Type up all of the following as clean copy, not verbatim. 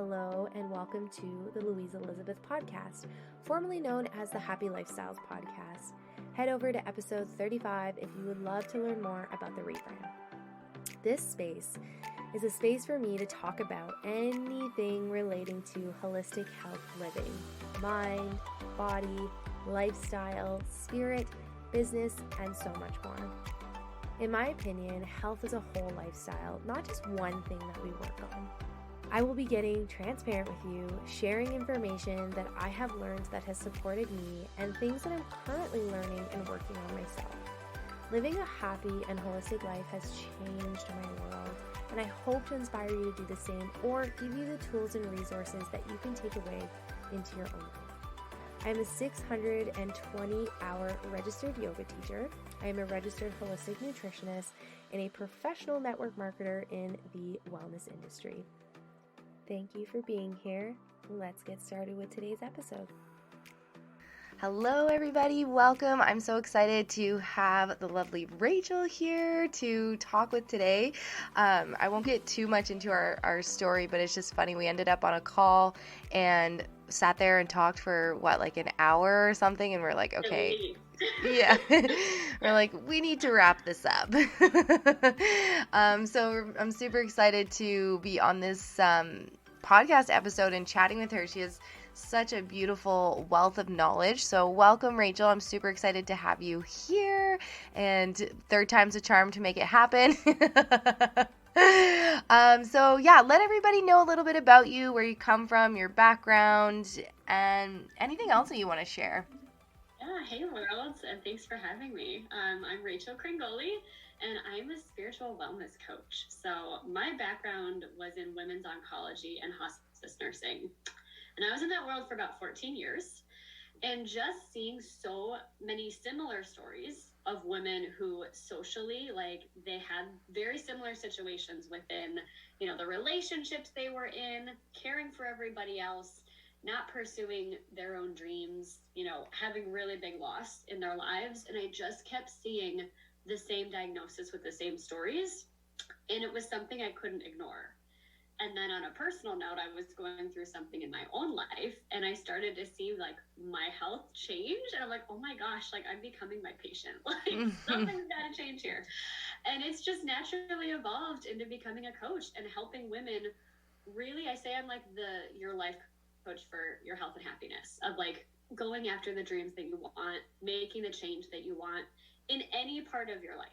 Hello, and welcome to the Louise Elizabeth Podcast, formerly known as the Happy Lifestyles Podcast. Head over to episode 35 if you would love to learn more about the rebrand. This space is a space for me to talk about anything relating to holistic health living, mind, body, lifestyle, spirit, business, and so much more. In my opinion, health is a whole lifestyle, not just one thing that we work on. I will be getting transparent with you, sharing information that I have learned that has supported me and things that I'm currently learning and working on myself. Living a happy and holistic life has changed my world, and I hope to inspire you to do the same or give you the tools and resources that you can take away into your own life. I am a 620-hour registered yoga teacher. I am a registered holistic nutritionist and a professional network marketer in the wellness industry. Thank you for being here. Let's get started with today's episode. Hello, everybody. Welcome. I'm so excited to have the lovely Rachel here to talk with today. I won't get too much into our story, but it's just funny. We ended up on a call and sat there and talked for like an hour or something. And we're like, okay. Yeah. We're like, we need to wrap this up. So I'm super excited to be on this podcast episode and chatting with her. She has such a beautiful wealth of knowledge. So welcome, Rachel. I'm super excited to have you here. And third time's a charm to make it happen. So yeah, let everybody know a little bit about you, where you come from, your background, and anything else that you want to share. Yeah, hey world, and thanks for having me. I'm Rachel Cringoli, and I'm a spiritual wellness coach. So my background was in women's oncology and hospice nursing. And I was in that world for about 14 years. And just seeing so many similar stories of women who socially, they had very similar situations within, the relationships they were in, caring for everybody else, not pursuing their own dreams, having really big loss in their lives. And I just kept seeing the same diagnosis with the same stories. And it was something I couldn't ignore. And then on a personal note, I was going through something in my own life and I started to see my health change. And I'm like, oh my gosh, I'm becoming my patient. Something's got to change here. And it's just naturally evolved into becoming a coach and helping women. Really, I say I'm your life coach for your health and happiness, of going after the dreams that you want, making the change that you want in any part of your life.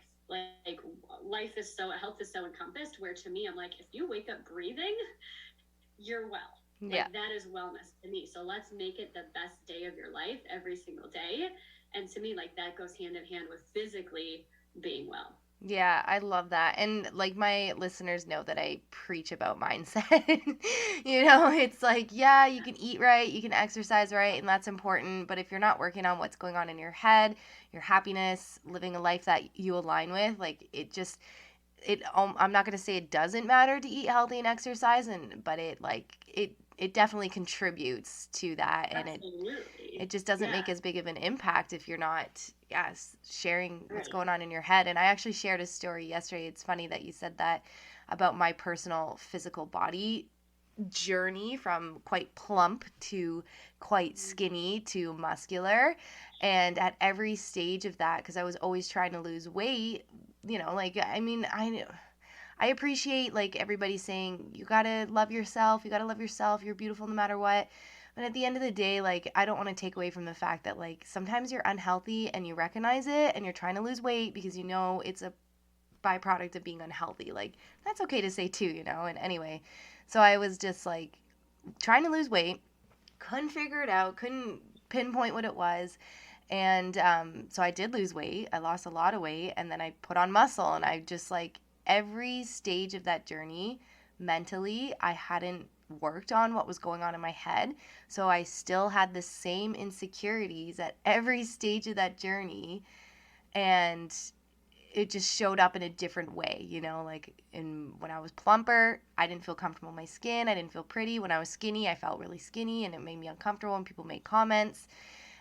Health is so encompassed, where to me, I'm like, if you wake up breathing, you're well. That is wellness to me. So let's make it the best day of your life every single day. And to me, that goes hand in hand with physically being well. Yeah, I love that. And my listeners know that I preach about mindset. It's you can eat right, you can exercise right, and that's important. But if you're not working on what's going on in your head, your happiness, living a life that you align with, I'm not going to say it doesn't matter to eat healthy and exercise, but it definitely contributes to that. Absolutely. And it just doesn't make as big of an impact if you're not sharing what's going on in your head. And I actually shared a story yesterday. It's funny that you said that about my personal physical body journey from quite plump to quite skinny to muscular. And at every stage of that, because I was always trying to lose weight, I appreciate everybody saying you gotta love yourself, you're beautiful no matter what. But at the end of the day, I don't want to take away from the fact that sometimes you're unhealthy and you recognize it and you're trying to lose weight because it's a byproduct of being unhealthy. That's okay to say too, And anyway, so I was just trying to lose weight, couldn't figure it out, couldn't pinpoint what it was. And so I did lose weight. I lost a lot of weight, and then I put on muscle, and I just every stage of that journey mentally, I hadn't worked on what was going on in my head. So I still had the same insecurities at every stage of that journey. And it just showed up in a different way, when I was plumper, I didn't feel comfortable in my skin. I didn't feel pretty. When I was skinny, I felt really skinny and it made me uncomfortable and people made comments.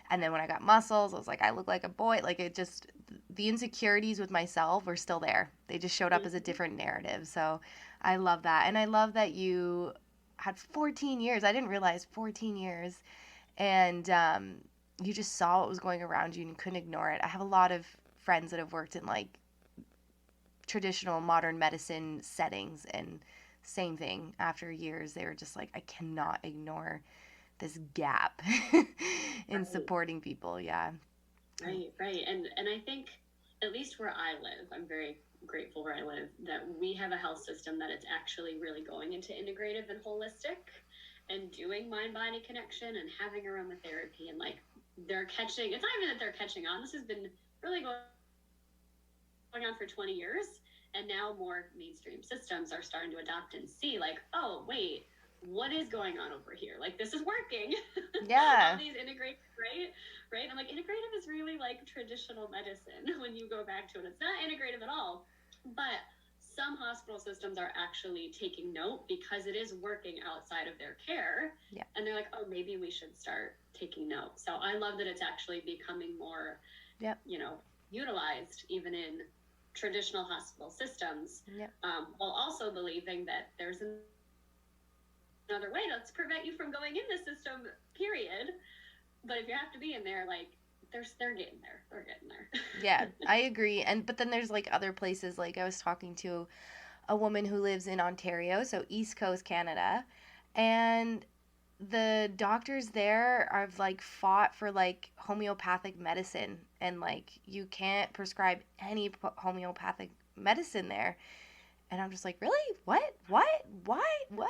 And then when I got muscles, I was like, I look like a boy. The insecurities with myself were still there. They just showed up as a different narrative. So I love that. And I love that you had 14 years. I didn't realize 14 years. And you just saw what was going around you and you couldn't ignore it. I have a lot of friends that have worked in like traditional modern medicine settings, and same thing. After years, they were just like, I cannot ignore this gap in Right, supporting people. Yeah. right. And I think at least where I live, I'm very grateful where I live that we have a health system that it's actually really going into integrative and holistic and doing mind body connection and having aromatherapy and like they're catching. It's not even that they're catching on. This has been really going on for 20 years. And now more mainstream systems are starting to adopt and see, like, oh, wait, what is going on over here? Like, this is working. All Yeah. these integrative, right? Right? I'm like, integrative is really like traditional medicine when you go back to it. It's not integrative at all. But some hospital systems are actually taking note because it is working outside of their care. Yeah. And they're like, oh, maybe we should start taking note. So I love that it's actually becoming more, Yep. utilized even in traditional hospital systems, Yep. while also believing that there's another way to prevent you from going in the system, period. But if you have to be in there, like, they're getting there. They're getting there. Yeah, I agree. And but then there's like other places. Like I was talking to a woman who lives in Ontario, so East Coast Canada, and the doctors there have like fought for like homeopathic medicine, and like you can't prescribe any homeopathic medicine there. And I'm just like, really? What? Why? What?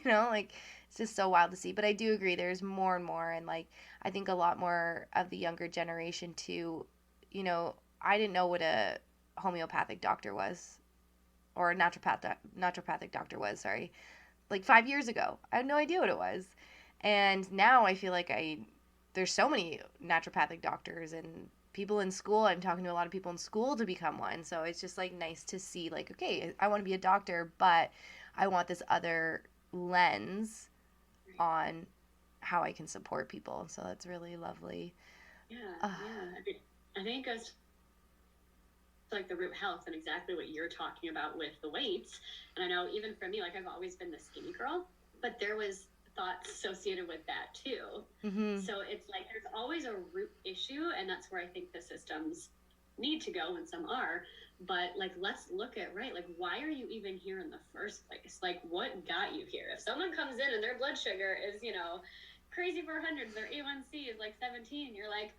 Like it's just so wild to see. But I do agree there's more and more, and like I think a lot more of the younger generation too, I didn't know what a homeopathic doctor was, or a naturopathic doctor was, sorry. Like 5 years ago. I had no idea what it was. And now I feel like there's so many naturopathic doctors and people in school. I'm talking to a lot of people in school to become one. So it's just like nice to see like, okay, I want to be a doctor, but I want this other lens on how I can support people. So that's really lovely. Yeah, Uh, yeah. I think it goes to like the root health and exactly what you're talking about with the weights. And I know even for me, like I've always been the skinny girl, but there was thoughts associated with that too. mhm. So it's like there's always a root issue, and that's where I think the systems need to go, and some are. But like, let's look at right, like, why are you even here in the first place? Like, what got you here? If someone comes in and their blood sugar is, crazy for hundreds, their A1C is like 17, you're like,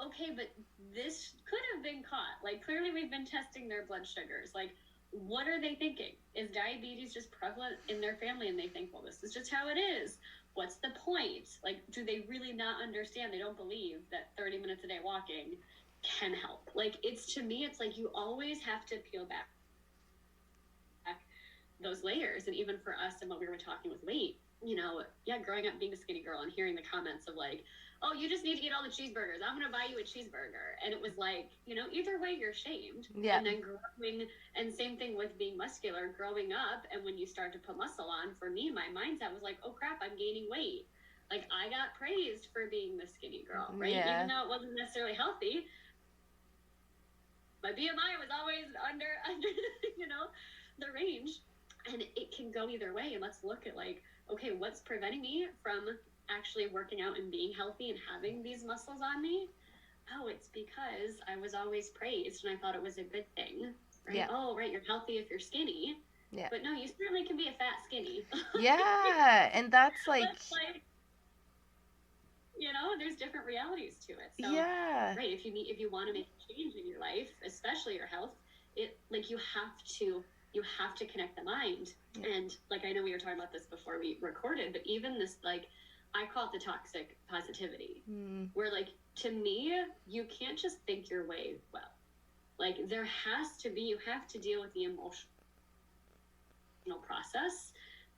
okay, but this could have been caught. Like, clearly we've been testing their blood sugars. Like, what are they thinking? Is diabetes just prevalent in their family and they think, well, this is just how it is? What's the point? Like, do they really not understand? They don't believe that 30 minutes a day walking can help. Like, to me, it's like you always have to peel back those layers. And even for us and what we were talking with weight, growing up being a skinny girl and hearing the comments of like, oh, you just need to eat all the cheeseburgers. I'm going to buy you a cheeseburger. And it was like, either way you're shamed. Yeah. And then growing, and same thing with being muscular, growing up. And when you start to put muscle on, for me, my mindset was like, oh crap, I'm gaining weight. Like I got praised for being the skinny girl, right? Yeah. Even though it wasn't necessarily healthy. My BMI was always under, the range. And it can go either way. And let's look at like, okay, what's preventing me from actually working out and being healthy and having these muscles on me? Oh, it's because I was always praised and I thought it was a good thing. Right? Yeah. Oh, right, you're healthy if you're skinny. Yeah. But no, you certainly can be a fat skinny. Yeah. And that's like, there's different realities to it. So, yeah. right, if you want to make a change in your life, especially your health, you have to connect the mind. Yeah. And like I know we were talking about this before we recorded, but even this, like, I call it the toxic positivity, where like to me, you can't just think your way well. Like you have to deal with the emotional process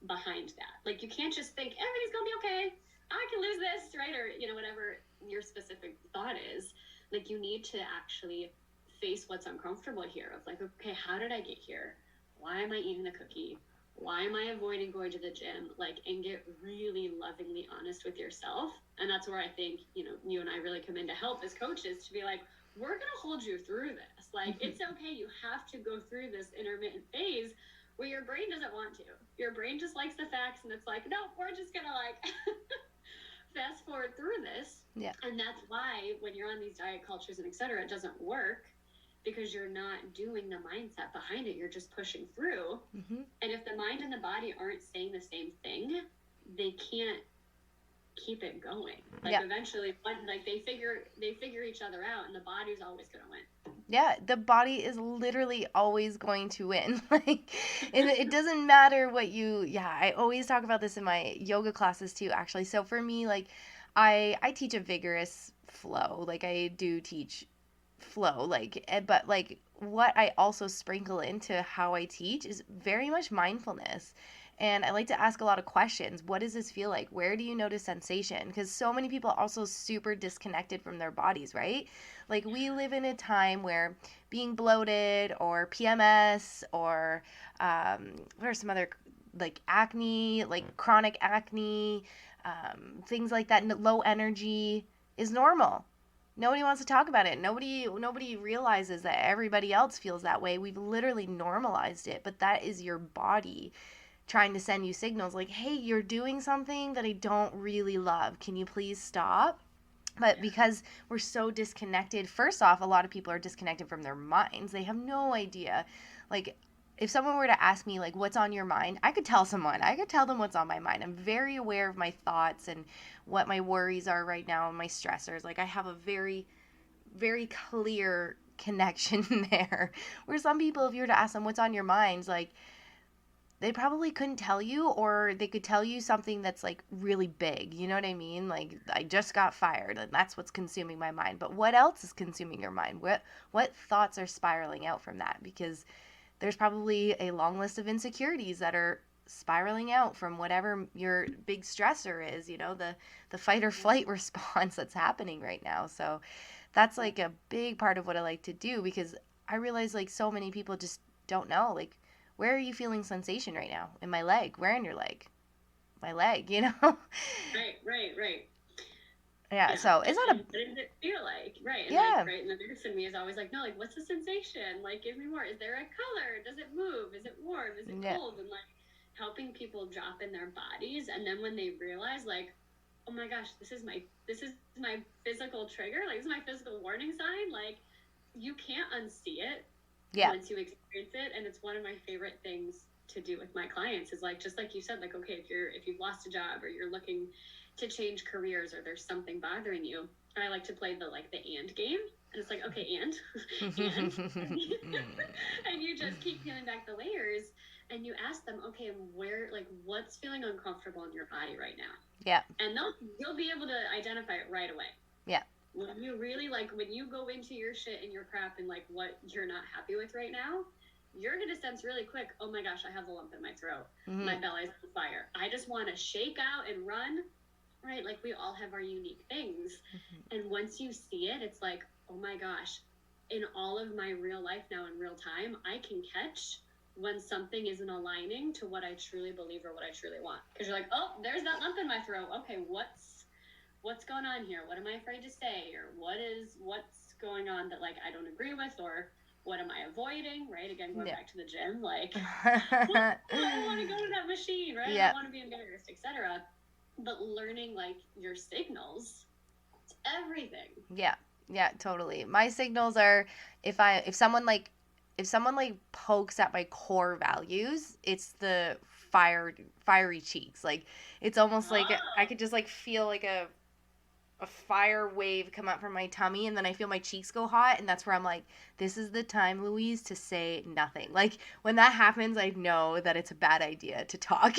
behind that. Like you can't just think everything's gonna be okay. I can lose this, right? Or whatever your specific thought is. Like you need to actually face what's uncomfortable here. Of like, okay, how did I get here? Why am I eating the cookie? Why am I avoiding going to the gym? Like, and get really lovingly honest with yourself. And that's where I think, you and I really come in to help as coaches to be like, we're going to hold you through this. Like, it's okay. You have to go through this intermittent phase where your brain doesn't want to. Your brain just likes the facts, and it's like, no, we're just gonna like fast forward through this. Yeah. And that's why when you're on these diet cultures and etc., it doesn't work, because you're not doing the mindset behind it. You're just pushing through. Mm-hmm. And if the mind and the body aren't saying the same thing, they can't keep it going. Like eventually, like they figure each other out, and the body's always gonna win. Yeah, the body is literally always going to win. Like, it doesn't matter what you. Yeah, I always talk about this in my yoga classes too. Actually, so for me, like, I teach a vigorous flow. Like, I do teach flow. Like, but like what I also sprinkle into how I teach is very much mindfulness. And I like to ask a lot of questions. What does this feel like? Where do you notice sensation? Because so many people are also super disconnected from their bodies, right? Like, we live in a time where being bloated or PMS or what are some other, like, acne, like chronic acne, things like that, low energy is normal. Nobody wants to talk about it. Nobody realizes that everybody else feels that way. We've literally normalized it, but that is your body trying to send you signals like, hey, you're doing something that I don't really love. Can you please stop? But because we're so disconnected, first off, a lot of people are disconnected from their minds. They have no idea. Like, if someone were to ask me, like, what's on your mind, I could tell someone. I could tell them what's on my mind. I'm very aware of my thoughts and what my worries are right now and my stressors. Like, I have a very, very clear connection there. Where some people, if you were to ask them what's on your mind, like, they probably couldn't tell you, or they could tell you something that's like really big. You know what I mean? Like, I just got fired and that's what's consuming my mind. But what else is consuming your mind? What thoughts are spiraling out from that? Because there's probably a long list of insecurities that are spiraling out from whatever your big stressor is, the fight or flight response that's happening right now. So that's like a big part of what I like to do, because I realize like so many people just don't know, like, where are you feeling sensation right now? In my leg. Where in your leg? My leg, Right. Yeah, so it's not a... What does it feel like? Right. And Yeah. like, right, and the nurse in me is always like, no, like, what's the sensation? Like, give me more. Is there a color? Does it move? Is it warm? Is it cold? And like helping people drop in their bodies, and then when they realize, like, oh my gosh, this is my physical trigger, like, this is my physical warning sign, like, you can't unsee it once you experience it. And it's one of my favorite things to do with my clients is like, just like you said, like, okay, if you've lost a job or you're looking to change careers or there's something bothering you, I like to play the and game. And it's like, okay, and and you just keep peeling back the layers, and you ask them, okay, where, like, what's feeling uncomfortable in your body right now? Yeah. And you'll be able to identify it right away. Yeah. When you really, like, when you go into your shit and your crap and like what you're not happy with right now, you're going to sense really quick, oh my gosh, I have a lump in my throat. Mm-hmm. My belly's on fire. I just want to shake out and run. Right? Like, we all have our unique things. Mm-hmm. And once you see it, it's like, oh my gosh, in all of my real life now in real time, I can catch when something isn't aligning to what I truly believe or what I truly want. Because you're like, oh, there's that lump in my throat. Okay, what's going on here? What am I afraid to say? Or what's going on that, like, I don't agree with? Or what am I avoiding? Right? Again, going back to the gym, like, I don't want to go to that machine, right? I don't want to be embarrassed, etc. But learning, like, your signals, it's everything. Yeah, totally. My signals are, if someone pokes at my core values, it's the fiery cheeks. Like, it's almost like I could just, like, feel like a fire wave come up from my tummy, and then I feel my cheeks go hot, and that's where I'm like, this is the time, Louise, to say nothing. Like, when that happens, I know that it's a bad idea to talk.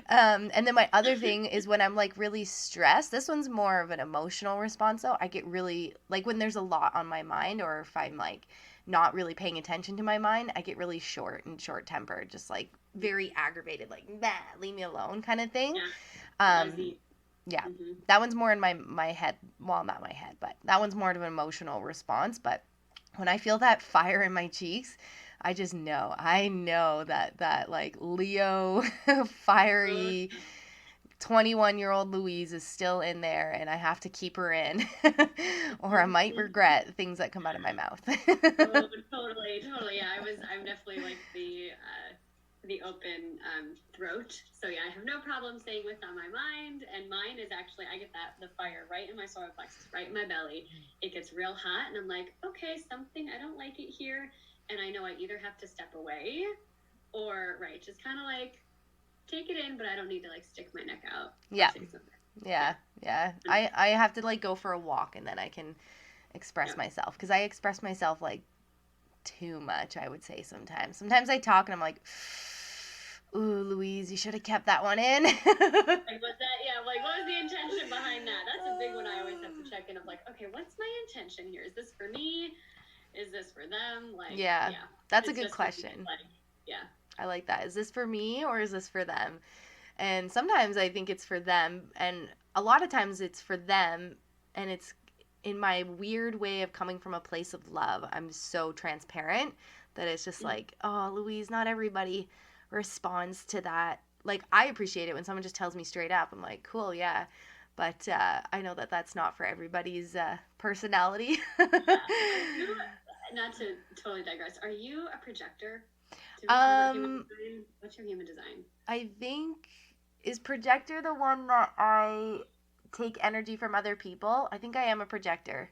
And then my other thing is when I'm, like, really stressed. This one's more of an emotional response, though. I get really, like, when there's a lot on my mind, or if I'm, like, not really paying attention to my mind, I get really short-tempered, just, like, very aggravated, like, nah, leave me alone kind of thing. Yeah, mm-hmm. That one's more in my head. Well, not my head, but that one's more of an emotional response. But when I feel that fire in my cheeks, I just know. I know that like, Leo, fiery, 21-year-old Louise is still in there and I have to keep her in or I might regret things that come out of my mouth. Oh, totally, totally. Yeah, I'm definitely like the open throat. So yeah, I have no problem saying what's on my mind. And mine is actually, I get the fire right in my solar plexus, right in my belly. It gets real hot, and I'm like, okay, something I don't like it here, and I know I either have to step away, or right, just kind of like take it in, but I don't need to like stick my neck out or Yeah. say something. Yeah. Yeah. Yeah. I have to like go for a walk and then I can express Yeah. myself because I express myself like too much, I would say sometimes. Sometimes I talk and I'm like, ooh, Louise, you should have kept that one in. Like was that, yeah, like what was the intention behind that? That's a big one I always have to check in of like, okay, what's my intention here? Is this for me? Is this for them? Like, Yeah. yeah. That's a It's good just for me, question. like, yeah. I like that. Is this for me or is this for them? And sometimes I think it's for them, and a lot of times it's for them, and it's in my weird way of coming from a place of love. I'm so transparent that it's just Mhm. like, oh, Louise, not everybody responds to that. Like, I appreciate it when someone just tells me straight up. I'm like, cool, yeah. But I know that that's not for everybody's personality. Yeah. Are you, not to totally digress, are you a projector? Did we talk about human um, design? What's your human design? I think is projector the one that I take energy from other people? I think I am a projector.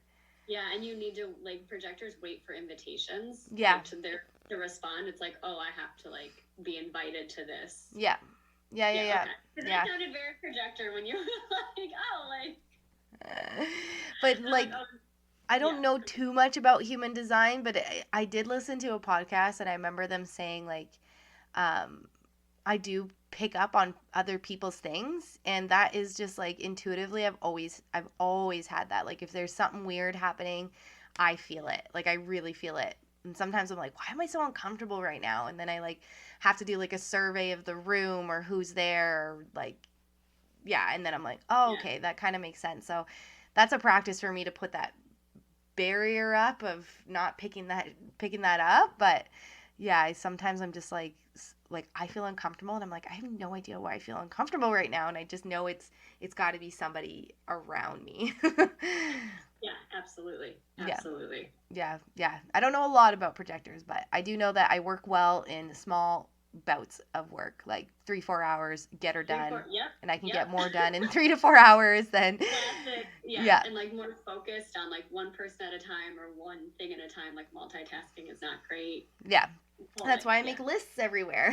Yeah, and you need to like projectors wait for invitations, Yeah. like to respond. It's like, oh, I have to like be invited to this. Yeah. Yeah, yeah, Yeah, yeah. okay. Because Yeah. that sounded very projector when you were like, oh, like, But I was like, like oh, I yeah. don't know too much about human design, but I did listen to a podcast and I remember them saying like um I do pick up on other people's things, and that is just like intuitively I've always had that. Like if there's something weird happening, I feel it. Like I really feel it. And sometimes I'm like, why am I so uncomfortable right now? And then I like have to do like a survey of the room or who's there or like yeah, and then I'm like, oh, Yeah. okay, that kind of makes sense. So that's a practice for me to put that barrier up of not picking that up, but yeah, sometimes I'm just like I feel uncomfortable and I'm like I have no idea why I feel uncomfortable right now and I just know it's got to be somebody around me. Yeah, absolutely. Yeah. Absolutely. Yeah, yeah. I don't know a lot about projectors, but I do know that I work well in small bouts of work, like 3-4 hours, get her Three, four, done, yep, and I can yep. get more done in 3 to 4 hours than Classic. Yeah. yeah. And like more focused on like one person at a time or one thing at a time. Like multitasking is not great. Yeah. Hold That's it. why I Yeah. make lists everywhere.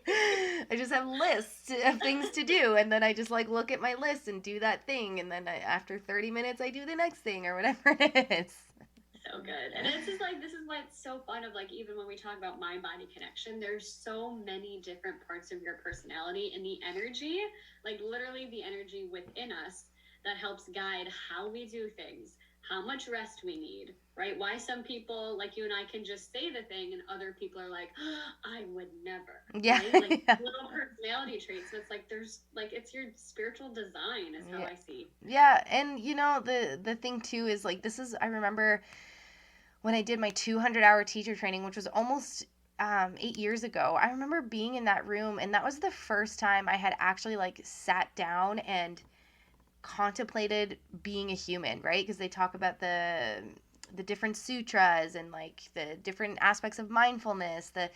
I just have lists of things to do, and then I just like look at my list and do that thing, and then after 30 minutes, I do the next thing or whatever it is. So good. And it's just like, this is why it's so fun of like, even when we talk about mind body connection, there's so many different parts of your personality and the energy, like literally the energy within us that helps guide how we do things, how much rest we need, right? Why some people like you and I can just say the thing and other people are like, oh, I would never, Yeah, right? Like yeah, little personality traits. So it's like, there's like, it's your spiritual design is how yeah, I see. yeah. And you know the thing too is like this is I remember when I did my 200-hour teacher training, which was almost 8 years ago. I remember being in that room, and that was the first time I had actually like sat down and contemplated being a human, right? Because they talk about the different sutras and like the different aspects of mindfulness, the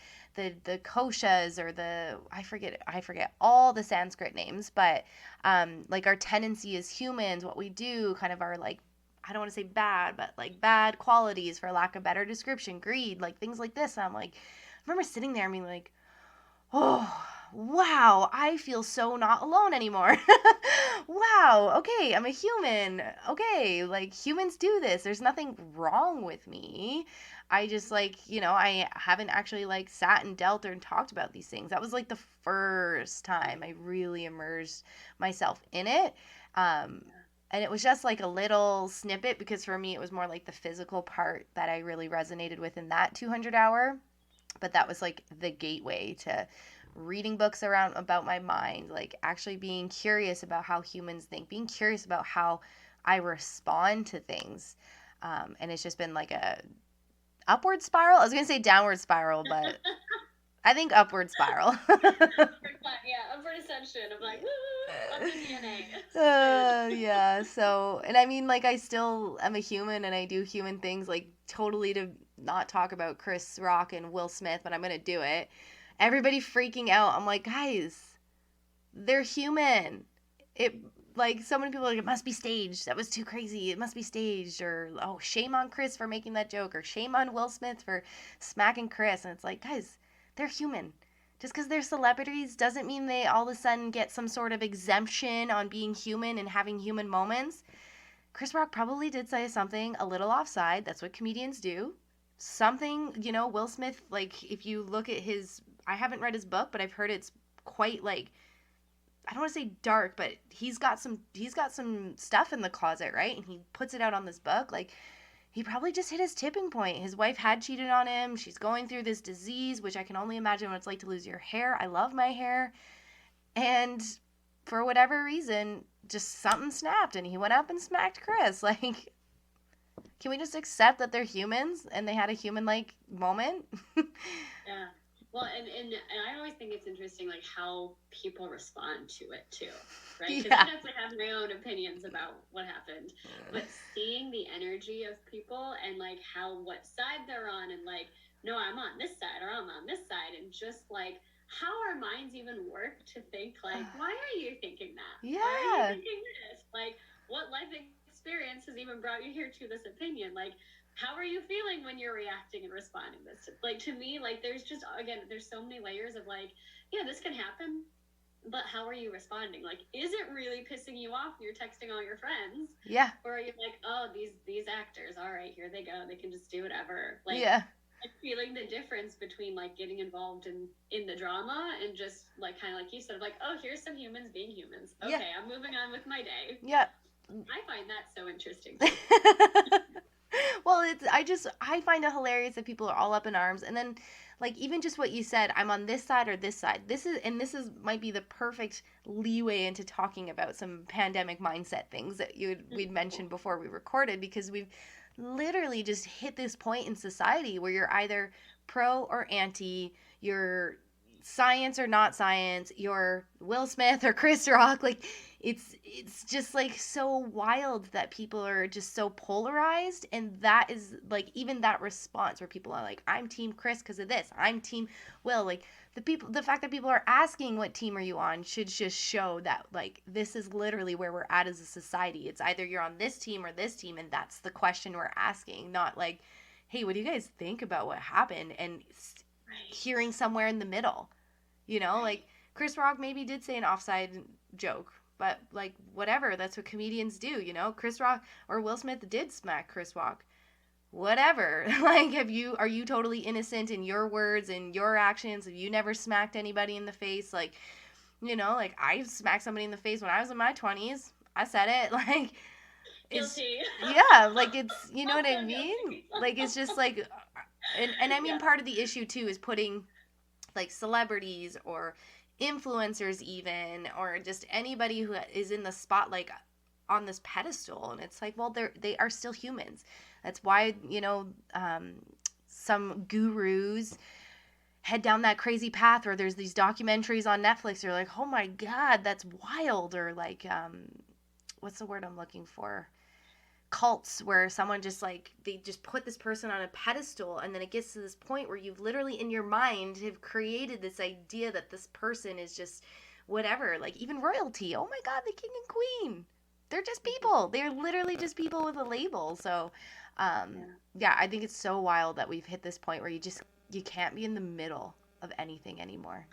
koshas or the I forget all the Sanskrit names, but like our tendency as humans, what we do, kind of our like I don't want to say bad, but like bad qualities for lack of better description, greed, like things like this. And I'm like, I remember sitting there and being like, oh, wow, I feel so not alone anymore. Wow, okay, I'm a human. Okay, like humans do this. There's nothing wrong with me. I just like, I haven't actually like sat and dealt or talked about these things. That was like the first time I really immersed myself in it. Um, and it was just like a little snippet because for me it was more like the physical part that I really resonated with in that 200 hour, but that was like the gateway to reading books around about my mind, like actually being curious about how humans think, being curious about how I respond to things. And it's just been like a upward spiral. I was gonna say downward spiral, but I think upward spiral. Yeah, upward emotion of like, woo, love the DNA. Yeah. So, and I mean, like, I still am a human and I do human things, like, totally to not talk about Chris Rock and Will Smith, but I'm gonna do it. Everybody freaking out. I'm like, guys, they're human. It, like, so many people are like, it must be staged. That was too crazy. It must be staged. Or, oh, shame on Chris for making that joke. Or shame on Will Smith for smacking Chris. And it's like, guys, they're human. Just because they're celebrities doesn't mean they all of a sudden get some sort of exemption on being human and having human moments. Chris Rock probably did say something a little offside. That's what comedians do. Something, Will Smith, like, if you look at his, I haven't read his book, but I've heard it's quite, like, I don't want to say dark, but he's got some stuff in the closet, right? And he puts it out on this book. Like, he probably just hit his tipping point. His wife had cheated on him. She's going through this disease, which I can only imagine what it's like to lose your hair. I love my hair. And for whatever reason, just something snapped and he went up and smacked Chris. Like, can we just accept that they're humans and they had a human like moment? Yeah. Well, and I always think it's interesting, like, how people respond to it, too, right? Because Yeah. I definitely have my own opinions about what happened. But seeing the energy of people and, like, what side they're on and, like, no, I'm on this side or I'm on this side. And just, like, how our minds even work to think, like, why are you thinking that? Yeah. Why are you thinking this? Like, what life experience has even brought you here to this opinion? Like, how are you feeling when you're reacting and responding to this? Like, to me, like, there's just, again, there's so many layers of, like, yeah, this can happen, but how are you responding? Like, is it really pissing you off when you're texting all your friends? Yeah. Or are you like, oh, these actors, all right, here they go, they can just do whatever. Like, Yeah. feeling the difference between, like, getting involved in the drama and just, like, kind of like you said, like, oh, here's some humans being humans. Okay, yeah. I'm moving on with my day. Yeah. I find that so interesting. Well, I find it hilarious that people are all up in arms, and then, like, even just what you said, I'm on this side or this side. This is might be the perfect leeway into talking about some pandemic mindset things that we'd mentioned before we recorded, because we've literally just hit this point in society where you're either pro or anti, you're science or not science, you're Will Smith or Chris Rock. Like, it's just, like, so wild that people are just so polarized, and that is, like, even that response where people are like, I'm team Chris because of this, I'm team Will. Like, the fact that people are asking what team are you on should just show that, like, this is literally where we're at as a society. It's either you're on this team or this team, and that's the question we're asking, not like, hey, what do you guys think about what happened, and hearing somewhere in the middle. Like, Chris Rock maybe did say an offside joke, but, like, whatever, that's what comedians do. Chris Rock or Will Smith did smack Chris Rock, whatever. Like, are you totally innocent in your words and your actions? Have you never smacked anybody in the face? Like, like, I smacked somebody in the face when I was in my 20s. I said it. Like, guilty. Yeah, like, it's, you know what I mean? Like, it's just like, and I mean, yeah. Part of the issue too is putting, like, celebrities or influencers even, or just anybody who is in the spotlight on this pedestal, and it's like, well, they are still humans. That's why, some gurus head down that crazy path where there's these documentaries on Netflix. You're like, oh my god, that's wild. Or, like, what's the word I'm looking for? Cults, where someone just, like, they just put this person on a pedestal, and then it gets to this point where you've literally in your mind have created this idea that this person is just whatever. Like, even royalty, oh my god, the king and queen, they're just people. They're literally just people with a label. So yeah, I think it's so wild that we've hit this point where you can't be in the middle of anything anymore.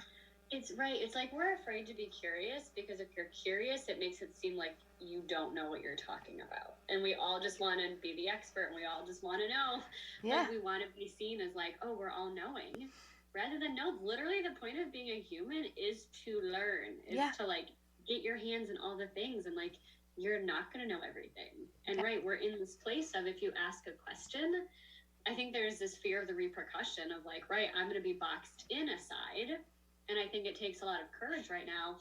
It's right. It's like we're afraid to be curious, because if you're curious, it makes it seem like you don't know what you're talking about. And we all just want to be the expert, and we all just want to know. Yeah. Like, we want to be seen as, like, oh, we're all knowing. Rather than, no, literally the point of being a human is to learn, is to, like, get your hands in all the things, and, like, you're not going to know everything. And right, we're in this place of, if you ask a question, I think there's this fear of the repercussion of, like, right, I'm going to be boxed in a side. And I think it takes a lot of courage right now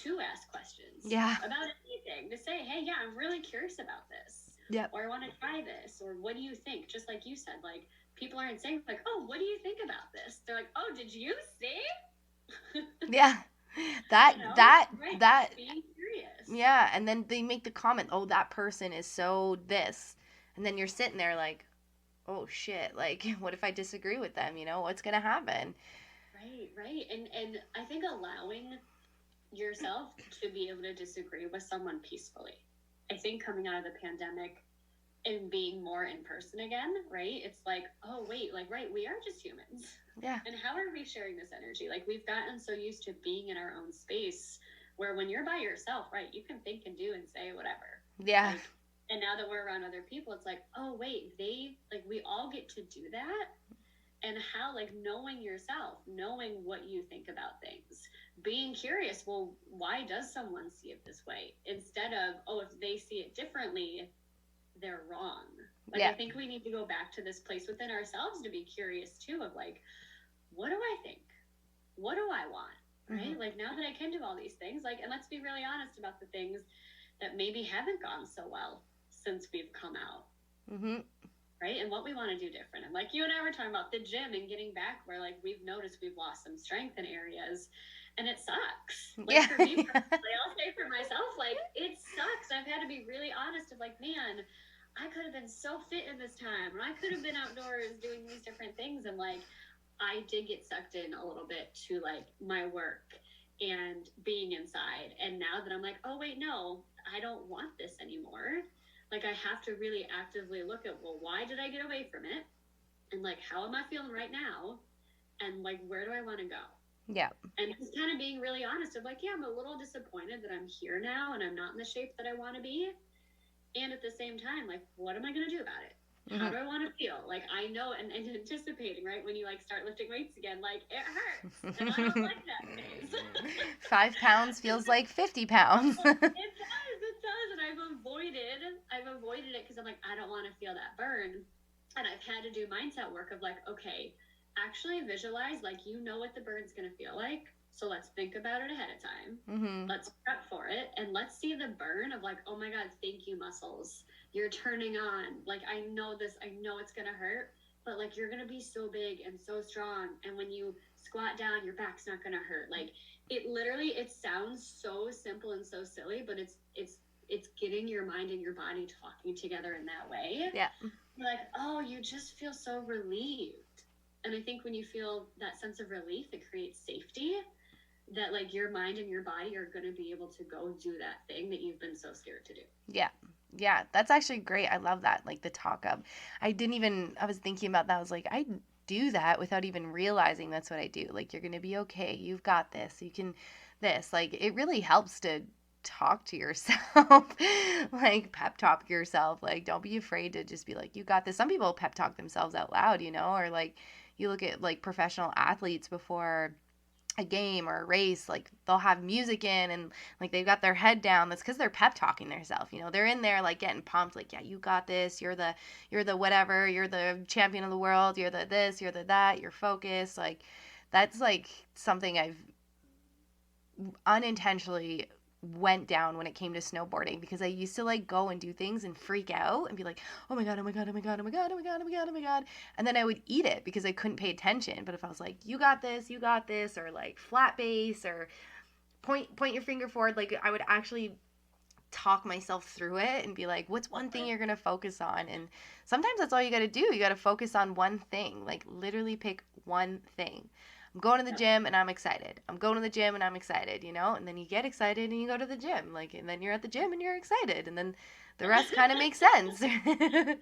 to ask questions about anything, to say, hey, yeah, I'm really curious about this. Yep. Or I want to try this. Or what do you think? Just like you said, like, people aren't saying, like, oh, what do you think about this? They're like, oh, did you see? Yeah. that You know? that Right. that Being curious. yeah, and then they make the comment, "Oh, that person is so this." And then you're sitting there like, "Oh shit, like what if I disagree with them, you know? What's going to happen?" Right, right. And I think allowing yourself to be able to disagree with someone peacefully. I think coming out of the pandemic and being more in person again, right? It's like, oh wait, like right, we are just humans. Yeah. And how are we sharing this energy? Like we've gotten so used to being in our own space where when you're by yourself, right, you can think and do and say whatever. Yeah. Like and now that we're around other people, it's like, oh wait, they like we all get to do that. And how like knowing yourself, knowing what you think about things, being curious, well, why does someone see it this way, instead of, oh, if they see it differently, they're wrong. Like I Yeah. think we need to go back to this place within ourselves to be curious too, of like, what do I think, what do I want, Mm-hmm. right? Like now that I can do all these things, like, and let's be really honest about the things that maybe haven't gone so well since we've come out, Mm-hmm. right? And what we want to do different. And like you and I were talking about the gym and getting back, where like we've noticed we've lost some strength in areas, and it sucks. Like Yeah. for me personally, I'll say for myself, like it sucks. I've had to be really honest of like, man, I could have been so fit in this time, or I could have been outdoors doing these different things, and like I did get sucked in a little bit to like my work and being inside. And now that I'm like, oh wait, no, I don't want this anymore. Like I have to really actively look at, well, why did I get away from it? And like how am I feeling right now? And like where do I want to go? Yeah. And just kind of being really honest of like, yeah, I'm a little disappointed that I'm here now and I'm not in the shape that I want to be. And at the same time, like, what am I going to do about it? How Mm-hmm. do I want to feel? Like, I know, and anticipating, right? When you like start lifting weights again, like it hurts. And I don't like that phase. 5 pounds feels like 50 pounds. It does. And I've avoided it because I'm like, I don't want to feel that burn. And I've had to do mindset work of like, okay, actually visualize, like, you know what the burn's going to feel like. So let's think about it ahead of time. Mm-hmm. Let's prep for it. And let's see the burn of like, oh my God, thank you, muscles. You're turning on. Like, I know this. I know it's going to hurt, but like, you're going to be so big and so strong. And when you squat down, your back's not going to hurt. Like, it literally, it sounds so simple and so silly, but it's getting your mind and your body talking together in that way. Yeah. You're like, oh, you just feel so relieved. And I think when you feel that sense of relief, it creates safety, that like your mind and your body are going to be able to go do that thing that you've been so scared to do. Yeah. Yeah. That's actually great. I love that. Like the talk up. I was thinking about that. I was like, I do that without even realizing that's what I do. Like, you're going to be okay. You've got this. You can, this. Like, it really helps to talk to yourself. Like, pep talk yourself. Like, don't be afraid to just be like, you got this. Some people pep talk themselves out loud, you know, or like, you look at like professional athletes before a game or a race, like they'll have music in and like they've got their head down. That's because they're pep talking themselves, you know. They're in there like getting pumped, like, yeah, you got this. You're the whatever. You're the champion of the world. You're the this. You're the that. You're focused. Like, that's like something I've unintentionally went down when it came to snowboarding, because I used to like go and do things and freak out and be like, oh my god, oh my god, oh my god, oh my god, oh my god, oh my god, oh my god, and then I would eat it because I couldn't pay attention. But if I was like, you got this, or like flat base, or point your finger forward, like I would actually talk myself through it and be like, what's one thing you're gonna focus on? And sometimes that's all you gotta do. You gotta focus on one thing, like literally pick one thing. I'm going to the gym and I'm excited. I'm going to the gym and I'm excited, you know? And then you get excited and you go to the gym. Like, and then you're at the gym and you're excited. And then the rest kind of makes sense. Right,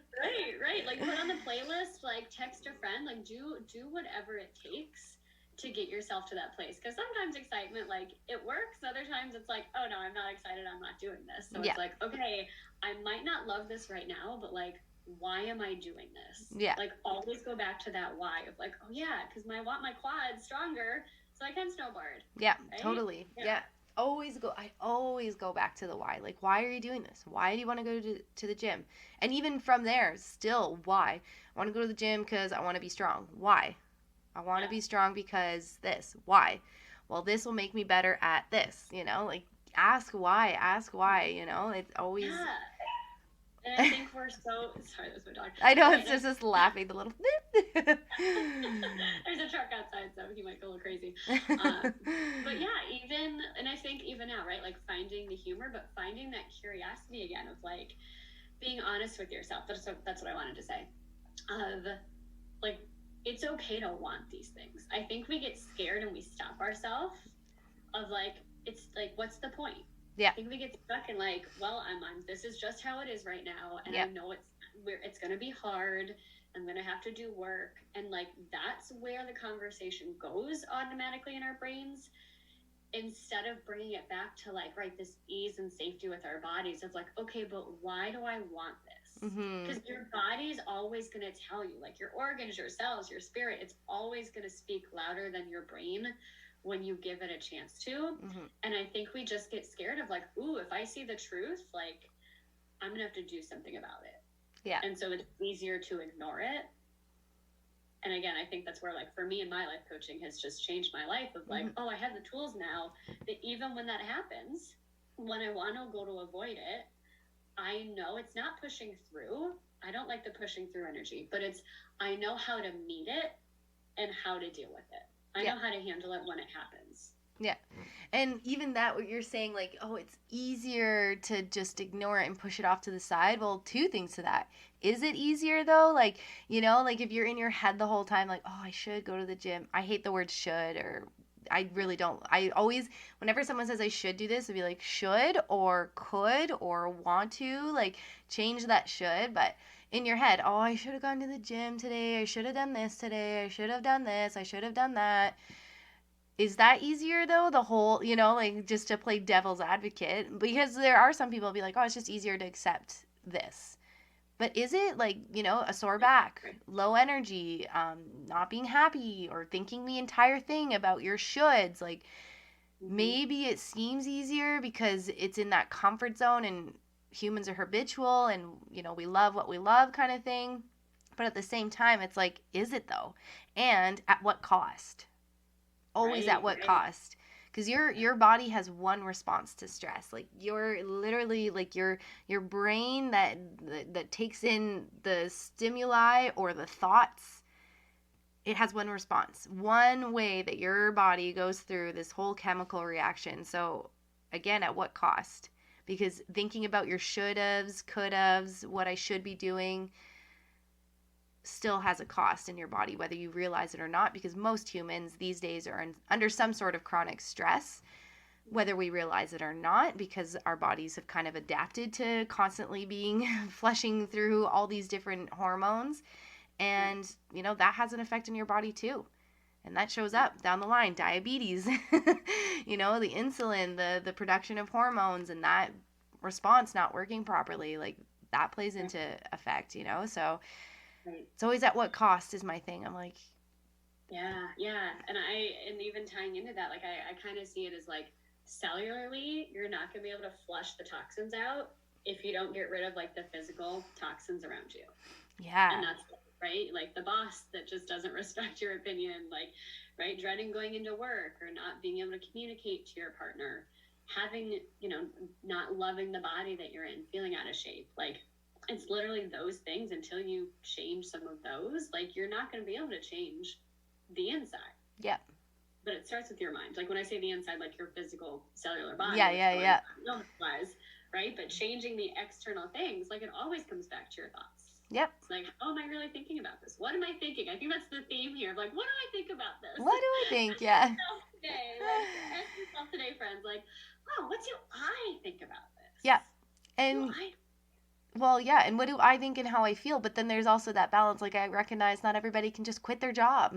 right. Like put on the playlist, like text a friend, like do whatever it takes to get yourself to that place. Because sometimes excitement, like it works. Other times it's like, oh no, I'm not excited. I'm not doing this. So Yeah. it's like, okay, I might not love this right now, but like, why am I doing this? Yeah. Like always go back to that why of like, oh yeah, because I want my quads stronger so I can snowboard. Yeah, Right? totally. Yeah. I always go back to the why. Like, why are you doing this? Why do you want to go to the gym? And even from there, still, why? I want to go to the gym because I want to be strong. Why? I want to be strong because this. Why? Well, this will make me better at this, you know? Like, ask why, you know? It's always Yeah. And I think we're so sorry, that's my dog. I know, Right. it's just laughing, the little. There's a truck outside, so he might go a little crazy. Um, but yeah, even and I think even now, right? Like finding the humor, but finding that curiosity again of like being honest with yourself. That's what I wanted to say. Of like it's okay to want these things. I think we get scared and we stop ourselves of like it's like what's the point? I Yeah, think we get stuck in like, well, I'm this is just how it is right now, and I yeah, know it's gonna be hard. I'm gonna have to do work, and like that's where the conversation goes automatically in our brains instead of bringing it back to like right this ease and safety with our bodies of like okay but why do I want this mm-hmm, because your body's always going to tell you like your organs your cells your spirit it's always going to speak louder than your brain when you give it a chance to mm-hmm. and I think we just get scared of like ooh if I see the truth like I'm going to have to do something about Yeah, it and so it's easier to ignore it and again I think that's where like for me and my life coaching has just changed my life of like mm-hmm. oh I have the tools now that even when that happens when I want to go to avoid it I know it's not pushing through I don't like the pushing through energy but it's I know how to meet it and how to deal with it I Yeah, know how to handle it when it happens. yeah. And even that, what you're saying, like, oh, it's easier to just ignore it and push it off to the side. Well, two things to that. Is it easier though? Like, like if you're in your head the whole time, like, oh, I should go to the gym. I hate the word should, or I really don't. I always, whenever someone says I should do this, I'd be like, should or could or want to, like, change that should. But in your head, oh, I should have gone to the gym today. I should have done this today. I should have done this. I should have done that. Is that easier though? The whole, like just to play devil's advocate? Because there are some people be like, oh, it's just easier to accept this. But is it like, a sore back, Right. low energy, not being happy, or thinking the entire thing about your shoulds? Like Mm-hmm. maybe it seems easier because it's in that comfort zone and humans are habitual and, we love what we love kind of thing. But at the same time, it's like, is it though? And at what cost? Always at Right, what right. cost? Because your body has one response to stress. Like you're literally like your brain that takes in the stimuli or the thoughts, it has one response, one way that your body goes through this whole chemical reaction. So again, at what cost? Because thinking about your should haves, could haves, what I should be doing, still has a cost in your body, whether you realize it or not, because most humans these days are under some sort of chronic stress, whether we realize it or not, because our bodies have kind of adapted to constantly being flushing through all these different hormones. Right, And, that has an effect in your body too. And that shows right, up down the line, diabetes, the insulin, the production of hormones, and that response not working properly. Like that plays right, into effect. So right. it's always at what cost is my thing. I'm like, Yeah, yeah. And even tying into that, like I kind of see it as like cellularly, you're not gonna be able to flush the toxins out if you don't get rid of like the physical toxins around you. And yeah, that's right, like the boss that just doesn't respect your opinion, like right, dreading going into work or not being able to communicate to your partner, having, not loving the body that you're in, feeling out of shape. Like it's literally those things until you change some of those, like you're not gonna be able to change the inside. yeah, But it starts with your mind. Like when I say the inside, like your physical cellular body, yeah, which yeah, going yeah, wise, right? But changing the external things, like it always comes back to your thoughts. yep. It's like, oh, am I really thinking about this? What am I thinking? I think that's the theme here. Of like, what do I think about this? What do I think? Ask Yeah. yourself today. Like, ask yourself today, friends. Like, oh, what do I think about this? Yeah. What do And I? well, yeah, and what do I think and how I feel? But then there's also that balance. Like I recognize not everybody can just quit their job.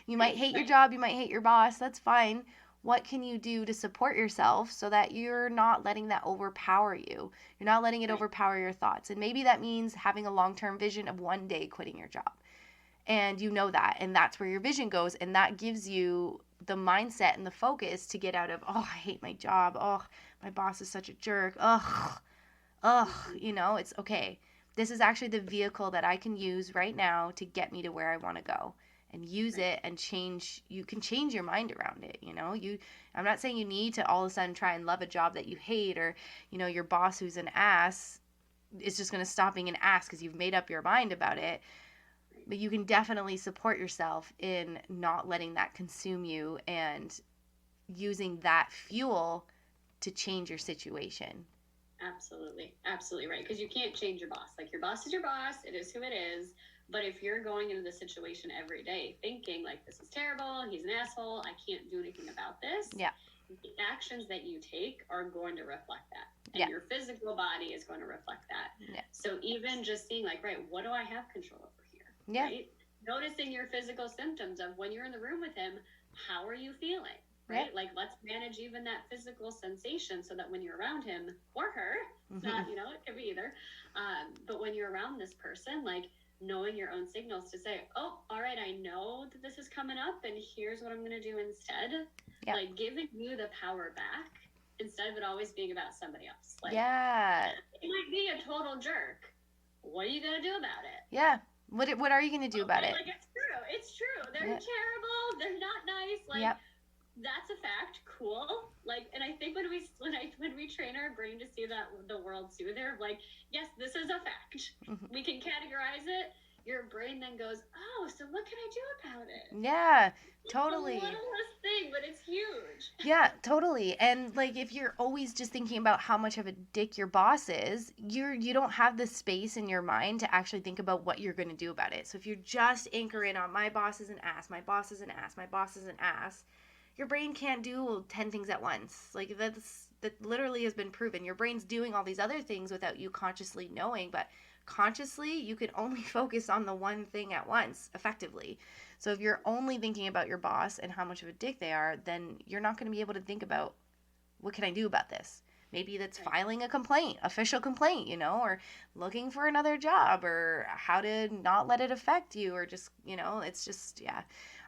You might Right, hate your right, job, you might hate your boss. That's fine. What can you do to support yourself so that you're not letting that overpower you? You're not letting it right, overpower your thoughts. And maybe that means having a long-term vision of one day quitting your job. And you know that, and that's where your vision goes, and that gives you the mindset and the focus to get out of, oh, I hate my job. Oh, my boss is such a jerk. Ugh, ugh, mm-hmm, it's okay. This is actually the vehicle that I can use right now to get me to where I want to go, and use right, it and change. You can change your mind around it. I'm not saying you need to all of a sudden try and love a job that you hate, or your boss who's an ass. it's just going to stop being an ass because you've made up your mind about it. But you can definitely support yourself in not letting that consume you and using that fuel to change your situation. Absolutely. Absolutely right. Because you can't change your boss. Like, your boss is your boss, it is who it is. But if you're going into the situation every day thinking, like, this is terrible, he's an asshole, I can't do anything about this, Yeah. the actions that you take are going to reflect that. And Yeah. your physical body is going to reflect that. Yeah. So even just seeing, like, right, what do I have control over here? Yeah. Right? Noticing your physical symptoms of when you're in the room with him, how are you feeling? Right? Yeah. Like, let's manage even that physical sensation so that when you're around him or her, it's not, you know, it could be either. But when you're around this person, like, knowing your own signals to say, oh, all right, I know that this is coming up and here's what I'm going to do instead. Yeah. Like, giving you the power back instead of it always being about somebody else. Like, yeah. It might be a total jerk. What are you going to do about it? Yeah. What are you going to do about it? Like, it's true. It's true. They're terrible. They're not nice. Like, that's a fact. Cool. Like, and I think when we train our brain to see that the world too, they're like, yes, this is a fact. Mm-hmm. We can categorize it. Your brain then goes, oh, so what can I do about it? Yeah, totally. It's the littlest thing, but it's huge. Yeah, totally. And like, if you're always just thinking about how much of a dick your boss is, you don't have the space in your mind to actually think about what you're going to do about it. So if you're just anchoring on my boss is an ass, my boss is an ass, my boss is an ass, your brain can't do 10 things at once. Like, that literally has been proven. Your brain's doing all these other things without you consciously knowing, but consciously you can only focus on the one thing at once effectively. So if you're only thinking about your boss and how much of a dick they are, then you're not going to be able to think about, what can I do about this? Maybe that's filing a complaint, official complaint, you know, or looking for another job, or how to not let it affect you, or just, you know, it's just, yeah.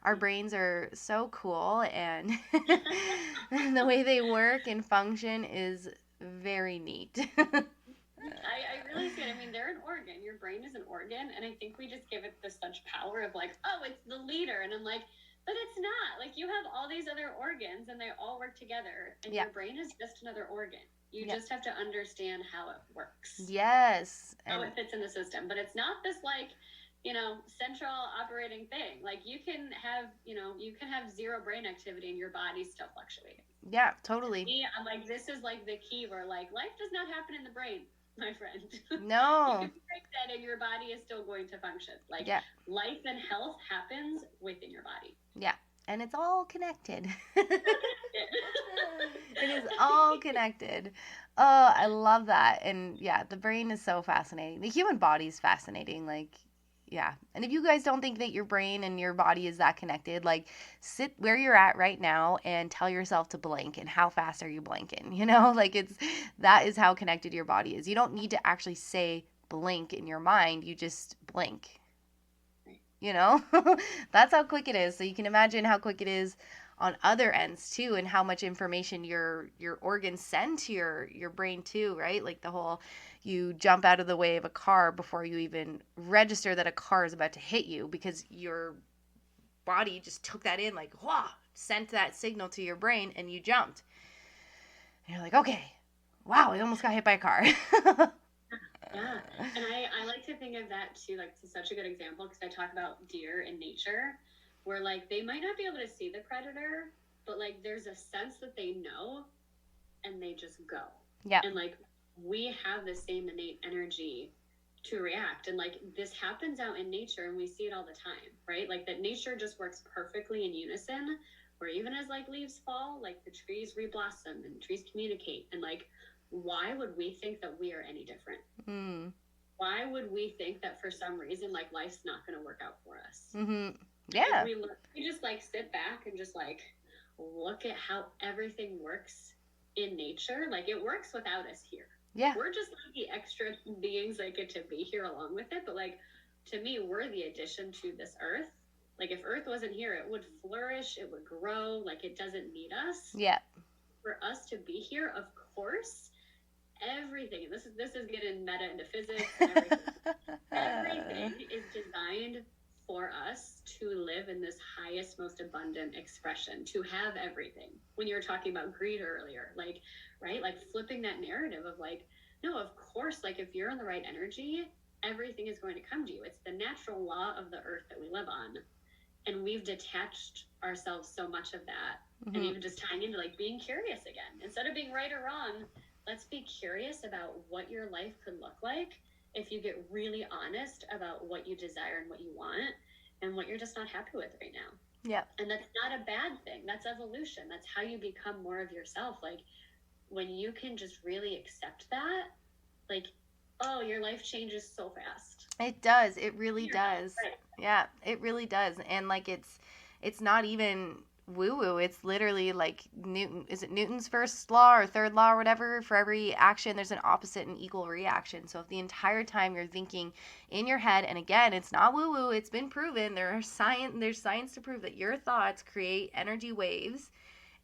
Our brains are so cool, and the way they work and function is very neat. I really see it. I mean, they're an organ. Your brain is an organ, and I think we just give it this such power of like, oh, it's the leader, and I'm like, but it's not. Like, you have all these other organs, and they all work together, and your brain is just another organ. You just have to understand how it works. Yes. How it fits in the system, but it's not this like, you know, central operating thing. Like, you can have zero brain activity and your body's still fluctuating. Yeah, totally. Me, I'm like, this is like the key where like life does not happen in the brain, my friend. No. You can break that and your body is still going to function. Like, life and health happens within your body. Yeah. And it's all connected. It is all connected. Oh, I love that. And yeah, the brain is so fascinating. The human body is fascinating. Like, yeah. And if you guys don't think that your brain and your body is that connected, like, sit where you're at right now and tell yourself to blink. And how fast are you blinking? You know, like, that is how connected your body is. You don't need to actually say blink in your mind. You just blink. You know, that's how quick it is. So you can imagine how quick it is on other ends too, and how much information your organs send to your brain too, right? Like, the whole, you jump out of the way of a car before you even register that a car is about to hit you, because your body just took that in, like, whoa, sent that signal to your brain, and you jumped. And you're like, okay, wow, I almost got hit by a car. Yeah, and I like to think of that too, like, it's such a good example, because I talk about deer in nature, where like they might not be able to see the predator, but like there's a sense that they know, and they just go. Yeah. And like, we have the same innate energy to react, and like, this happens out in nature, and we see it all the time, right? Like, that nature just works perfectly in unison, where even as like leaves fall, like the trees reblossom and trees communicate, and like, why would we think that we are any different? Mm. Why would we think that for some reason, like, life's not going to work out for us? Mm-hmm. Yeah. We just like sit back and just like look at how everything works in nature. Like, it works without us here. Yeah. We're just like the extra beings that get to be here along with it. But like, to me, we're the addition to this earth. Like, if earth wasn't here, it would flourish, it would grow. Like, it doesn't need us. Yeah. For us to be here, of course, everything, this is getting meta into physics and everything is designed for us to live in this highest, most abundant expression, to have everything. When you were talking about greed earlier, like, right, like, flipping that narrative of like, No, of course, like if you're in the right energy, everything is going to come to you. It's the natural law of the earth that we live on. And we've detached ourselves so much of that. And Mm-hmm. even just tying into like being curious again. Instead of being right or wrong, let's be curious about what your life could look like if you get really honest about what you desire and what you want and what you're just not happy with right now. Yep. And that's not a bad thing. That's evolution. That's how you become more of yourself. Like when you can just really accept that, like, oh, your life changes so fast. It does. It really You're not does. right. Yeah, it really does. And like it's not even woo woo. It's literally like Newton, is it Newton's first law or third law or whatever? For every action there's an opposite and equal reaction. So if the entire time you're thinking in your head, and again, it's not woo woo, it's been proven. There's science to prove that your thoughts create energy waves.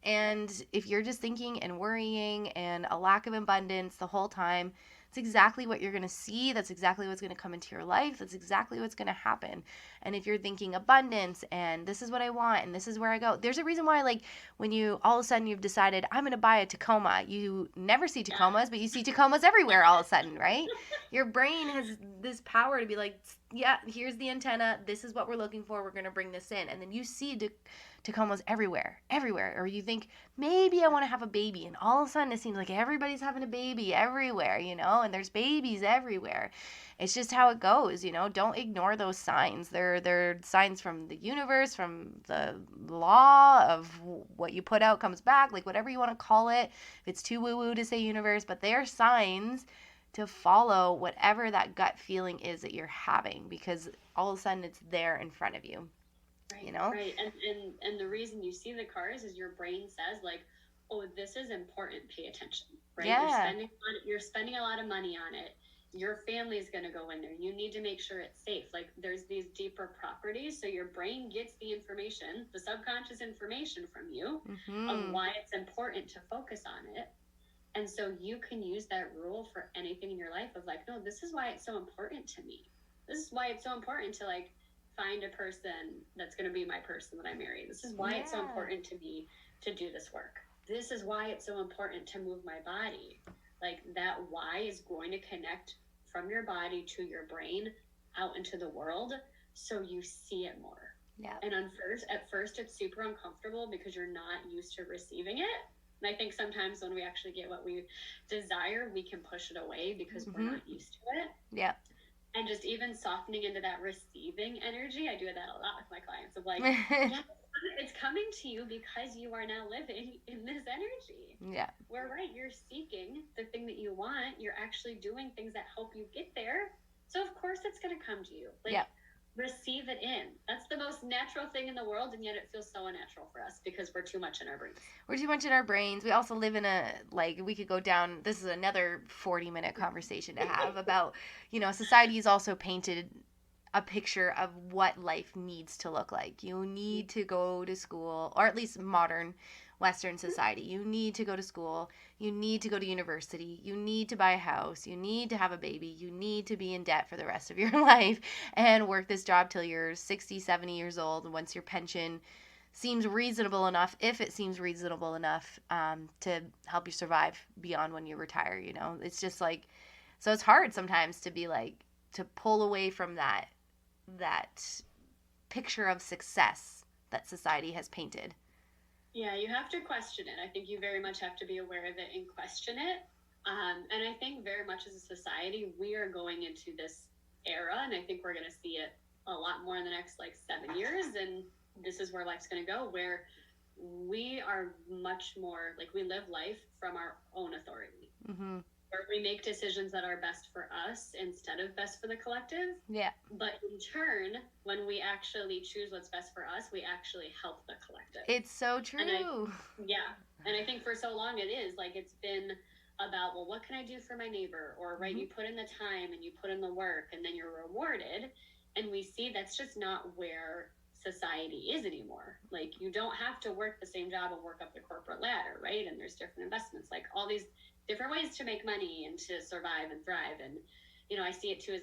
And if you're just thinking and worrying and a lack of abundance the whole time, it's exactly what you're going to see. That's exactly what's going to come into your life. That's exactly what's going to happen. And if you're thinking abundance and this is what I want and this is where I go, there's a reason why, like, when you all of a sudden you've decided, I'm going to buy a Tacoma, you never see Tacomas, but you see Tacomas everywhere all of a sudden, right? Your brain has this power to be like, yeah, here's the antenna. This is what we're looking for. We're going to bring this in. And then you see Tacomas everywhere, everywhere. Or you think, maybe I want to have a baby. And all of a sudden it seems like everybody's having a baby everywhere, and there's babies everywhere. It's just how it goes, Don't ignore those signs. They're signs from the universe, from the law of what you put out comes back, like whatever you want to call it. If it's too woo-woo to say universe, but they're signs to follow whatever that gut feeling is that you're having, because all of a sudden it's there in front of you. Right, right. And the reason you see the cars is your brain says like, oh, this is important, pay attention. Right? Yeah. You're spending a lot of money on it. Your family's gonna go in there. You need to make sure it's safe. Like there's these deeper properties. So your brain gets the information, the subconscious information from you of why it's important to focus on it. And so you can use that rule for anything in your life of like, no, this is why it's so important to me. This is why it's so important to like find a person that's going to be my person that I marry. This is why it's so important to me to do this work. This is why it's so important to move my body. Like that why is going to connect from your body to your brain out into the world so you see it more. Yeah. And at first it's super uncomfortable because you're not used to receiving it. And I think sometimes when we actually get what we desire, we can push it away because we're not used to it. Yeah. And just even softening into that receiving energy. I do that a lot with my clients of like, yeah, it's coming to you because you are now living in this energy. Yeah. Where, right, you're seeking the thing that you want. You're actually doing things that help you get there. So, of course, it's going to come to you. Like, receive it in. That's the most natural thing in the world, and yet it feels so unnatural for us because we're too much in our brains. We're too much in our brains. We also live in we could go down, this is another 40-minute conversation to have about, society's also painted a picture of what life needs to look like. You need to go to school, or at least modern Western society. You need to go to school. You need to go to university. You need to buy a house. You need to have a baby. You need to be in debt for the rest of your life and work this job till you're 60, 70 years old. And once your pension seems reasonable enough, if it seems reasonable enough, to help you survive beyond when you retire, It's just like, so it's hard sometimes to be like, to pull away from that picture of success that society has painted. Yeah, you have to question it. I think you very much have to be aware of it and question it. And I think very much as a society, we are going into this era, and I think we're going to see it a lot more in the next 7 years. And this is where life's going to go, where we are much more we live life from our own authority. Mm-hmm. Where we make decisions that are best for us instead of best for the collective. Yeah. But in turn, when we actually choose what's best for us, we actually help the collective. It's so true. And I think for so long it is it's been about, well, what can I do for my neighbor? Or right, you put in the time and you put in the work and then you're rewarded. And we see that's just not where society is anymore. You don't have to work the same job and work up the corporate ladder, right? And there's different investments, all these different ways to make money and to survive and thrive. And I see it too as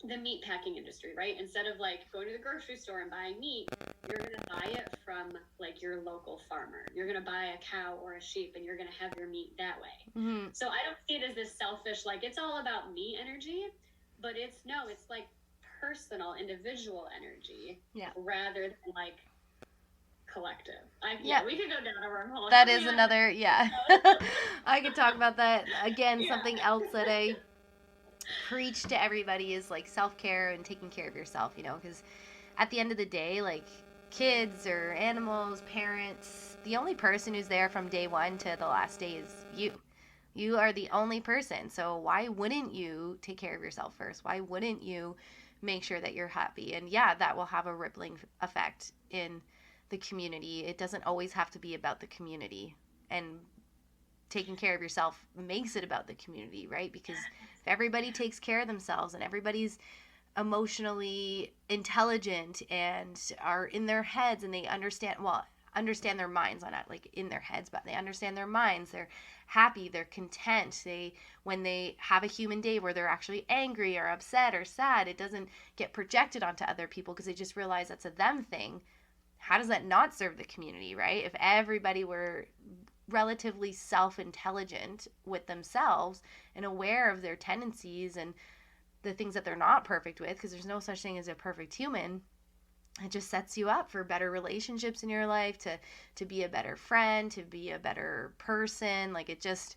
the meat packing industry, right? Instead of like going to the grocery store and buying meat, you're going to buy it from like your local farmer. You're going to buy a cow or a sheep and you're going to have your meat that way. Mm-hmm. So I don't see it as this selfish, like it's all about me energy, but it's like personal, individual energy, Yeah. rather than like collective. Yeah. We could go down a wormhole. That is another, yeah. I could talk about that. Again, something else that I preach to everybody is like self-care and taking care of yourself, because at the end of the day, like kids or animals, parents, the only person who's there from day one to the last day is you. You are the only person. So why wouldn't you take care of yourself first? Why wouldn't you make sure that you're happy? And yeah, that will have a rippling effect in the community. It doesn't always have to be about the community. And taking care of yourself makes it about the community, right? Because if everybody takes care of themselves and everybody's emotionally intelligent and are in their heads and they understand their minds, not like in their heads, but they understand their minds, they're happy, they're content, when they have a human day where they're actually angry or upset or sad, it doesn't get projected onto other people because they just realize that's a them thing. How does that not serve the community, right? If everybody were relatively self-intelligent with themselves and aware of their tendencies and the things that they're not perfect with, because there's no such thing as a perfect human, it just sets you up for better relationships in your life, to be a better friend, to be a better person. Like, it just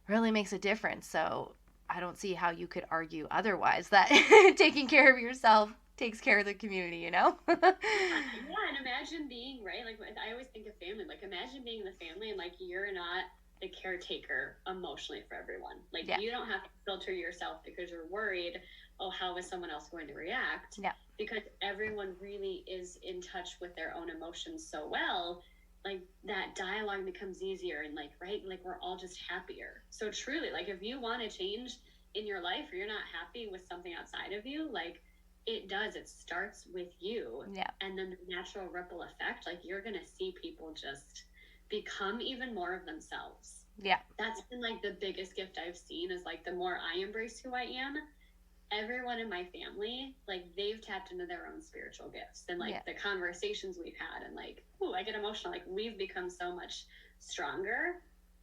really makes a difference. So I don't see how you could argue otherwise, that taking care of yourself takes care of the community, Yeah, and imagine being, right, like I always think of family, like imagine being in the family and like you're not the caretaker emotionally for everyone. Like you don't have to filter yourself because you're worried, oh, how is someone else going to react? Yeah. Because everyone really is in touch with their own emotions so well, like that dialogue becomes easier and like, right, like we're all just happier. So truly, like if you want to change in your life or you're not happy with something outside of you, like it starts with you. Yeah. And then the natural ripple effect, like you're going to see people just become even more of themselves. Yeah. That's been like the biggest gift I've seen, is like the more I embrace who I am, everyone in my family, like they've tapped into their own spiritual gifts, and like the conversations we've had, and like, I get emotional, like we've become so much stronger,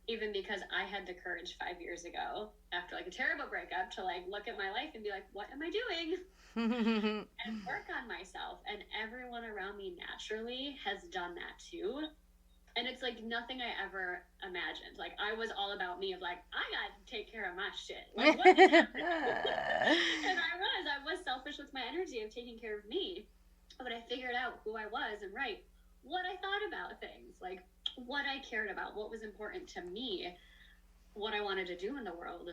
even because I had the courage 5 years ago after like a terrible breakup to like look at my life and be like, what am I doing? And work on myself. And everyone around me naturally has done that too. And it's like nothing I ever imagined. Like I was all about me, of like, I got to take care of my shit. Like what is happening? And I was selfish with my energy of taking care of me. But I figured out who I was and what I thought about things, like what I cared about, what was important to me, what I wanted to do in the world.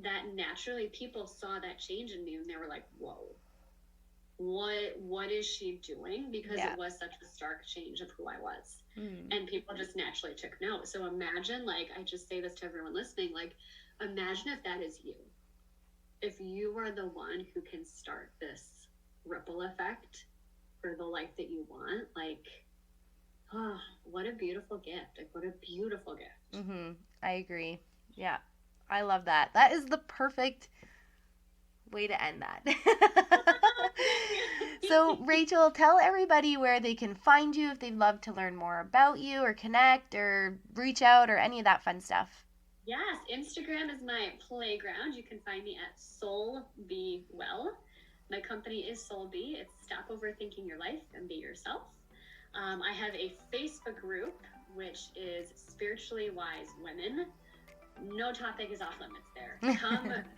That naturally people saw that change in me and they were like, whoa, what is she doing? Because it was such a stark change of who I was. And people just naturally took note. So imagine, like, I just say this to everyone listening, like, imagine if that is you. If you are the one who can start this ripple effect for the life that you want, like, oh, what a beautiful gift. Like, what a beautiful gift. I agree. Yeah. I love that. That is the perfect way to end that. So, Rachel, tell everybody where they can find you if they'd love to learn more about you or connect or reach out or any of that fun stuff. Yes, Instagram is my playground. You can find me at Soul Be Well. My company is Soul Be. It's Stop Overthinking Your Life and Be Yourself. I have a Facebook group, which is Spiritually Wise Women. No topic is off limits there.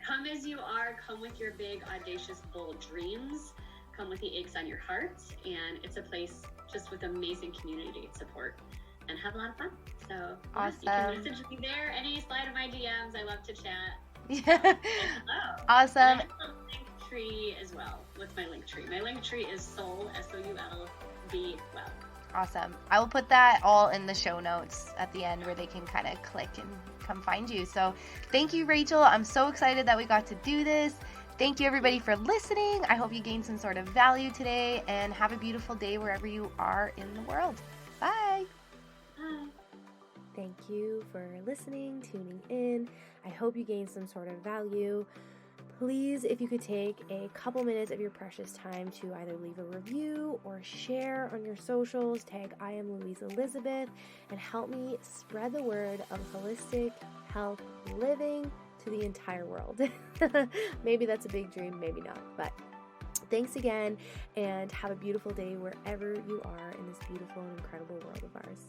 Come as you are. Come with your big, audacious, bold dreams. Come with the aches on your heart. And it's a place just with amazing community support and have a lot of fun. So awesome. You can message me there. Any slide of my DMs. I love to chat. Yeah. Awesome. And I have a link tree as well with my link tree. My link tree is Soul, SOUL, Be Well. Awesome. I will put that all in the show notes at the end where they can kind of click and come find you. So thank you, Rachel. I'm so excited that we got to do this. Thank you, everybody, for listening. I hope you gained some sort of value today, and have a beautiful day wherever you are in the world. Bye. Bye. Thank you for listening, tuning in. I hope you gained some sort of value. Please, if you could take a couple minutes of your precious time to either leave a review or share on your socials, tag I am Louise Elizabeth, and help me spread the word of holistic health living to the entire world. Maybe that's a big dream, maybe not, but thanks again, and have a beautiful day wherever you are in this beautiful and incredible world of ours.